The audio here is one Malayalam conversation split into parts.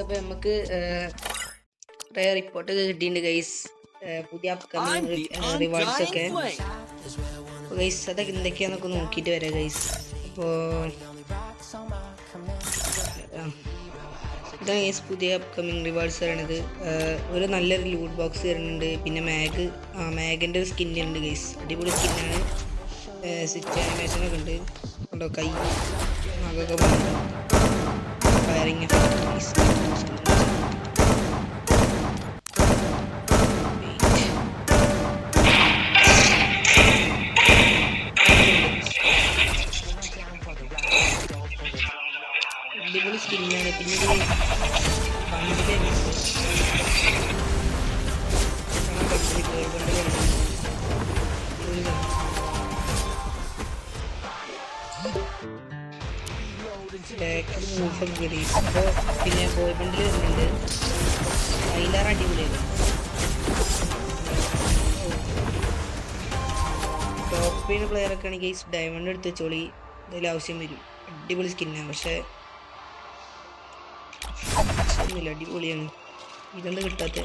അപ്പോൾ നമുക്ക് റിപ്പോർട്ട് കിട്ടിയിട്ടുണ്ട് ഗൈസ്, പുതിയ അപ്കമിങ് റിവാർഡ്സ് ഒക്കെ. അപ്പോൾ ഗൈസ് അതൊക്കെ എന്തൊക്കെയാണെന്നൊക്കെ നോക്കിയിട്ട് വരാം ഗൈസ്. അപ്പോൾ ഇതാണ് ഗൈസ് പുതിയ അപ്കമിങ് റിവാർഡ്സ് പറയുന്നത്. ഒരു നല്ലൊരു ലൂട്ട് ബോക്സ് വരുന്നുണ്ട്. പിന്നെ മാഗിൻ്റെ ഒരു സ്കിന്നുണ്ട് ഗൈസ്, അടിപൊളി സ്കിന്നാണ്. സ്വിച്ച് ആനിമേഷനൊക്കെ ഉണ്ട്. ഉണ്ടോ കൈ നഖമൊക്കെ ഫയറിങ് എഫക്റ്റ് ഗൈസ്. അടിപൊളി സ്കിന്നാണ്. പിന്നെ ഇത് മൂവ്സൊക്കെ കിട്ടി. അപ്പോൾ പിന്നെ ബോയ് ബണ്ടിൽ വരുന്നുണ്ട്, അതിലേറെ അടിപൊളിയാണ്. ടോപ്പ് ചെയ്യുന്ന പ്ലെയറൊക്കെ ആണെങ്കിൽ ഡയമണ്ട് എടുത്ത് വെച്ചോളി, എന്തെങ്കിലും ആവശ്യം വരും. അടിപൊളി സ്കിന്നാണ്, പക്ഷേ ഒന്നുമില്ല, അടിപൊളിയാണ്. ഇതെന്താ കിട്ടാത്ത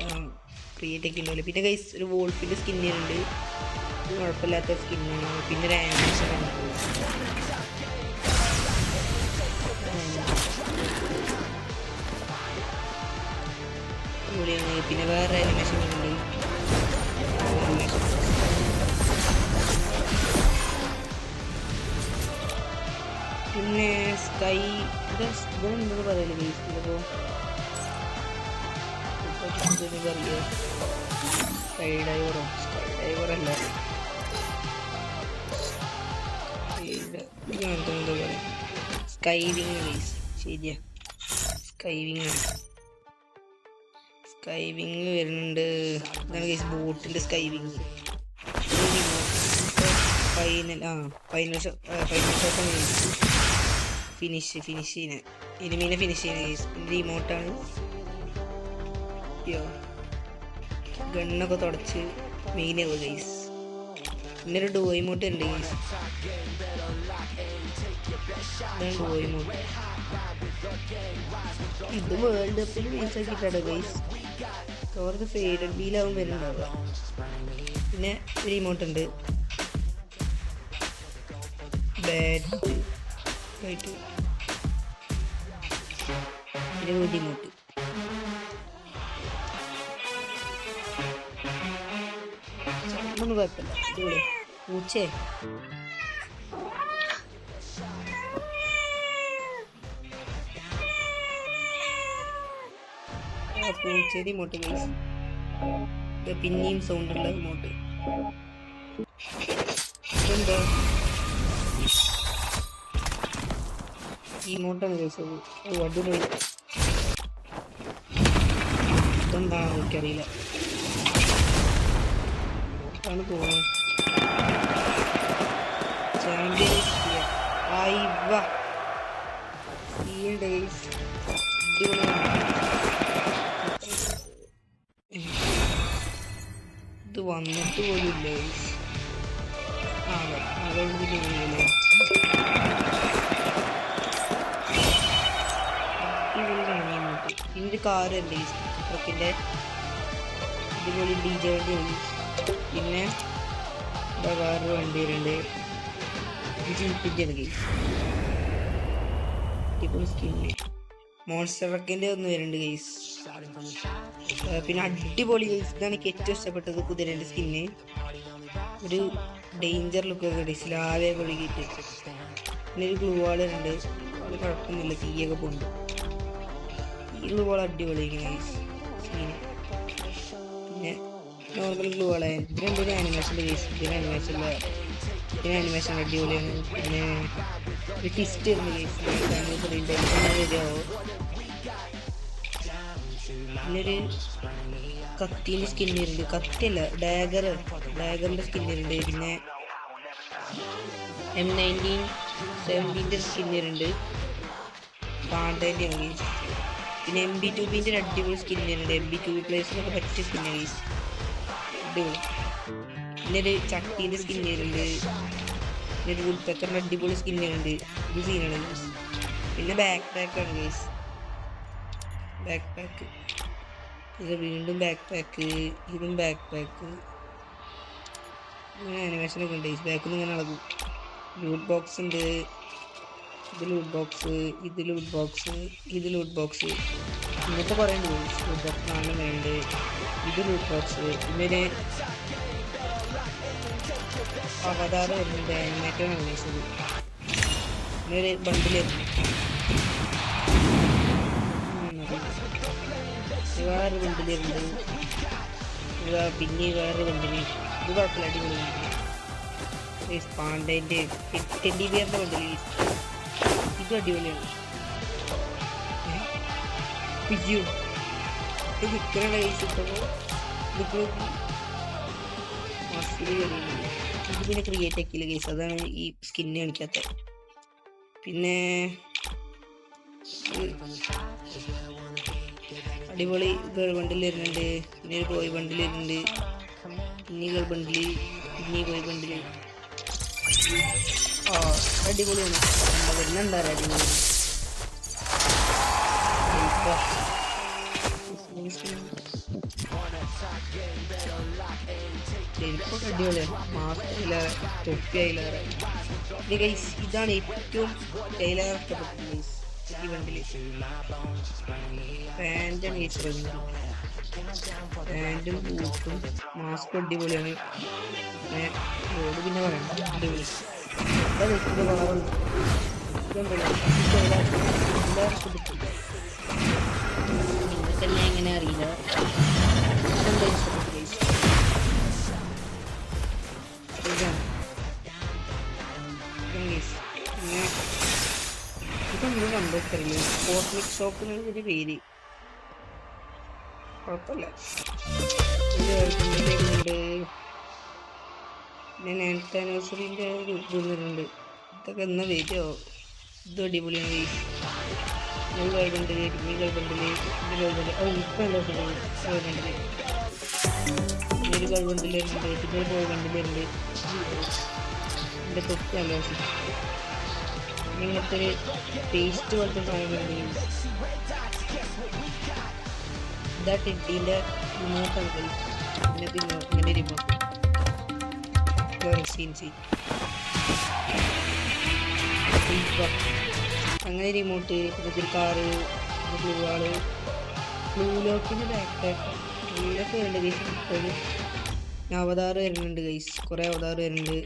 ക്രിയേറ്റ് ഒക്കെ ഉണ്ടാവില്ല. പിന്നെ ഗൈസ് ഒരു വോൾഫിൻ്റെ സ്കിന്നുണ്ട്, ഇത് കുഴപ്പമില്ലാത്ത സ്കിന്നാണ്. പിന്നെ ഒരു ആനിമേഷൻ അടിപൊളിയാണ്. പിന്നെ വേറെ ആനിമേഷൻ ഉണ്ട്. പിന്നെ സ്കൈ ഇതെന്തെന്ന് പറയല് ഗൈസ്, ഇതിപ്പോൾ പറയുക സ്കൈ ഡൈവറല്ല, എന്താ പറയുക സ്കൈവിങ് ഗൈസ്. ശരിയാ, സ്കൈവിങ് വരുന്നുണ്ട്. ഇതാണ് ഗൈസ് ബോട്ടിൻ്റെ സ്കൈവിങ്. ഫൈനൽ ഷോട്ടാണ് ഫിനിഷ് ചെയ്യുന്നത്, എനിമീനെ ഫിനിഷ് ചെയ്യുന്നത് ഗൈസ്. പിന്നെ റിമോട്ടാണ്, ഗണ്ണൊക്കെ തുടച്ച് മെയിനാവുക ഗൈസ്. പിന്നെ ഒരു ഡോ ഇമോട്ട് ഉണ്ട് ഗൈസ്, ഇതാണ് ഡോ ഇമോട്ട്. ഇത് വേൾഡ് കപ്പിൽ ബേസ് ആക്കിയിട്ടാണ് ഗൈസ്. അവർക്ക് ഫേഡഡ് ബീലാവും വരുന്നുണ്ടാവുക. പിന്നെ ഒരു ഇമോട്ട് ഉണ്ട്, ബാറ്റ് ആയിട്ട്. പിന്നെ ഒരു ഇമോട്ട്. ഒന്നും കുഴപ്പമില്ല, അടിപൊളി. പൂച്ചേ പൂച്ചേരി ഇമോട്ട് ഗൈസ്. ഇത് പിന്നെയും സൗണ്ടുള്ള ഇമോട്ട്. ഇതെന്താ ഇമോട്ടാണ് ഗൈസ്, അടിപൊളി. ഇതെന്താണെന്ന് എനിക്കറിയില്ല, ആണ് പോകുന്നത്. ചാമ്പ്യൻസ് ഇത് വന്നിട്ട് പോലും ഇല്ല ഗൈസ്. അതുകൊണ്ട് തോന്നിയല്ലേ അടിപൊളി കാണിയുന്നുണ്ട്. പിന്നെ കാറുണ്ട് ഗൈസ്, ട്രക്കിൻ്റെ അടിപൊളി DJ വണ്ടി ഉണ്ട്. പിന്നെ വേറൊരു വണ്ടി വരുന്നുണ്ട്, ജീപ്പിൻ്റെ ആണ് ഗൈസ്, അടിപൊളി സ്കിന്ന്. മോൺസ്റ്റർ ട്രക്കിൻ്റെ ഒന്ന് വരുന്നുണ്ട് ഗൈസ്. പിന്നെ അടിപൊളി ഗൈസ്, ഇതാണ് എനിക്ക് ഏറ്റവും ഇഷ്ടപ്പെട്ടത് കുതിരൻ്റെ സ്കിന്ന്. ഒരു ഡേഞ്ചർ ലുക്കൊക്കെ ഗൈസ്, ലാവയൊക്കെ ഒഴുകിയിട്ട്. പിന്നെ ഒരു ഗ്ലൂ വാൾ ഉണ്ട്, അത് കുഴപ്പമൊന്നുമില്ല, തീയൊക്കെ പോകുന്നുണ്ട്. ഈ ഗ്ലൂ വാൾ അടിപൊളിയായിരിക്കും ഗൈസ് സ്കിന്ന്. പിന്നെ നോർമൽ ഗ്ലൂ വാളാണ്. ഇതിനെന്തൊരു ആനിമേഷൻ്റെ കേസ്, ഇതിന് ആനിമേഷൻ അടിപൊളിയാണ്. പിന്നെ ഒരു ട്വിസ്റ്റ് വരുന്ന കേസ് ശരിയാവോ. പിന്നൊരു കത്തീൻ്റെ സ്കിൻ വരുന്നുണ്ട്, കത്തിയല്ല ഡാഗറിൻ്റെ സ്കിൻ വരുന്നുണ്ട്. പിന്നെ M1917 സ്കിൻ വരുന്നുണ്ട്, പാണ്ടേൻ്റെ ആണ് കേസ്. പിന്നെ MB2Bൻ്റെ ഒരു അടിപൊളി സ്കിൻ വരുന്നുണ്ട്, MB2B പ്ലേസിനൊക്കെ പറ്റിയ സ്കിന്നാണ് കേസ്, അടിപൊളി. പിന്നെ ഒരു ചട്ടീൻ്റെ സ്കിൻ വരുന്നുണ്ട്, പിന്നെ ഒരു വുഡ്പെക്കറിൻ്റെ അടിപൊളി സ്കിൻ വരുന്നുണ്ട്, ഇത് സീനാണ് ഗൈസ്. പിന്നെ ബാക്ക് പാക്കാണ് ഗൈസ്, ബാക്ക് പാക്ക്, ഇത് വീണ്ടും ബാക്ക് പാക്ക്, ഇതും ബാക്ക് പാക്ക്. ഇങ്ങനെ ആനിമേഷനൊക്കെ ഉണ്ട്. ബാക്കിൽ നിന്ന് ഇങ്ങനെ ഇളകും. ലൂട്ട് ബോക്സ് ഉണ്ട്. ഇത് ലൂട്ട് ബോക്സ്, ഇത് ലൂട്ട് ബോക്സ്, ഇത് ലൂട്ട് ബോക്സ്. ഇങ്ങനത്തെ കുറേ ഉണ്ട്. ലൂട്ട് ബോക്സ് 4 ഉണ്ട്. ഇത് ലൂട്ട് ബോക്സ്. ഇവര് അവതാരം വരുന്നുണ്ട്. ആനിമേറ്ററാണ് ഉദ്ദേശിച്ചത്. ഇവര് ബണ്ടിലായിരുന്നു. വേറെ ബണ്ടിലുണ്ട്. പിന്നെ വേറെ ബണ്ടില്. ഇത് കുഴപ്പമില്ല, അടിപൊളിയാണ്. പാണ്ടേൻ്റെ ടെഡി ബിയറിൻ്റെ ബണ്ടില് ഇതും അടിപൊളിയാണ്. പിജു ഇത് നിൽക്കണ കൈസ് ഇട്ടപ്പോൾ മസ്തിൽ കയറിയില്ല. ഇത് പിന്നെ ക്രിയേറ്റ് ആക്കിയില്ല കേസ്, അതാണ് ഈ സ്കിന്ന് കാണിക്കാത്ത. പിന്നെ അടിപൊളി ഗേൾ ബണ്ടിൽ വരുന്നുണ്ട്. പിന്നെ ഒരു ബോയ് ബണ്ടിൽ വരുന്നുണ്ട്. പിന്നെ ഗേൾ ബണ്ടിൽ, പിന്നെ ബോയ് ബണ്ടിൽ. അടിപൊളിയാണ്. വരുന്നുണ്ടാ അടിപൊളി. ചെരുപ്പൊക്കെ അടിപൊളിയാണ്. മാസ്കിലേറെ തൊപ്പി അതിലേറെ. ഇതാണ് ഏറ്റവും കയ്യിലേറെ ഇഷ്ടപ്പെട്ടത് ഗൈസ് ഈ വണ്ടില്. പാൻറ്റാണ് ഗൈസ് പറയുന്നത്. പാൻറ്റും ബൂട്ടും മാസ്കും അടിപൊളിയാണ്. പിന്നെ റോഡ് പിന്നെ പറയണ്ട, അടിപൊളി. നെറ്റിൻ്റെ കളറുണ്ട്. നിങ്ങൾക്കെല്ലാം എങ്ങനെ അറിയില്ല. അതെന്താ ഇഷ്ടപ്പെട്ടു ഗൈസ്. പിന്നെ ഇതൊന്നും കണ്ടോക്കറില്ല. കോസ്മിക് ഷോപ്പ് എന്നാണ് ഇതിൻ്റെ പേര്. കുഴപ്പമില്ല. ഉണ്ട്. പിന്നെ 9th ആനിവേഴ്സറിൻ്റെ ഒരു ഇത് വന്നിട്ടുണ്ട്. ഇതൊക്കെ എന്നാ വരുമോ? ഇത് അടിപൊളിയാണ് ഗൈസ്. ഒരു ഗൾബണ്ടില്, ഈ ഗൾബണ്ടില്, ഇത് ഗൾബണ്ടില്. ഇപ്പം എന്താ ഗൾബണ്ടില് ഒരു ഗൾബണ്ടില് ഉണ്ട്. പിന്നെ പോയി ബണ്ടിലുണ്ട്. എൻ്റെ തൊട്ട് നല്ല ഇങ്ങനത്തെ ഒരു പേസ്റ്റ് പോലത്തെ സാധനങ്ങളുണ്ട്. ഇതാ ടെഡീൻ്റെ റിമോട്ടാണ് ഗൈസ്. ഇങ്ങനെ റിമോട്ട് അങ്ങനെ റിമോട്ട്. പിന്നെ കാറ്, ബ്ലൂ ആള്, ബ്ലൂ ലോക്കിൻ്റെ ബാക്ക് പാക്ക്. ബ്ലൂ ലോക്ക് വരുന്നുണ്ട് ഗൈസ്. അവതാർ വരുന്നുണ്ട് ഗൈസ്. കുറേ അവതാർ വരുന്നുണ്ട്.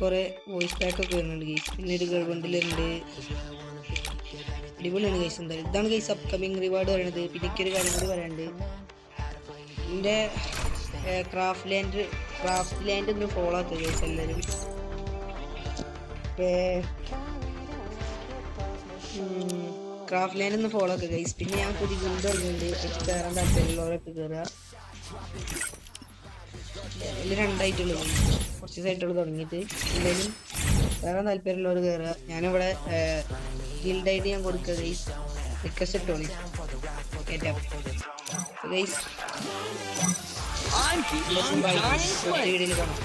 കുറേ വോയിസ് പാക്കൊക്കെ വരുന്നുണ്ട് ഗൈസ്. പിന്നെ ഒരു ഗേൾ ബണ്ടിലുണ്ട്. അടിപൊളിയാണ് ഗൈസ്. എന്തായാലും ഇതാണ് ഗൈസ് അപ്കമിങ് റിവാർഡ് പറയുന്നത്. പിന്നെ എനിക്കൊരു കാര്യം കൂടി പറയാനുണ്ട്. എൻ്റെ ക്രാഫ്റ്റ് ലാൻഡ് ഒന്ന് ഫോളോ ആക്കുക ഗൈസ് എല്ലാവരും. ക്രാഫ്റ്റ് ലാൻഡ് ഒന്ന് ഫോളോ ആക്കുക ഗൈസ്. പിന്നെ ഞാൻ പുതിയ ഗുണ്ട് ഇറങ്ങുന്നുണ്ട്. കയറാൻ താല്പര്യമുള്ളവരൊക്കെ കയറുക. ഇതിൽ 2 ആയിട്ടുള്ളൂ, കുറച്ച് ദിവസമായിട്ടുള്ളൂ തുടങ്ങിയിട്ട്. എന്തായാലും കയറാൻ താല്പര്യമുള്ളവർ കയറുക. ഞാനിവിടെ ഗിൽഡായിട്ട് ഞാൻ കൊടുക്കുക ഗൈസ്. റിക്വസ്റ്റ് ഇട്ടോളി കേട്ടോ ഗൈസ്. വീഡിയോയിൽ കാണാം.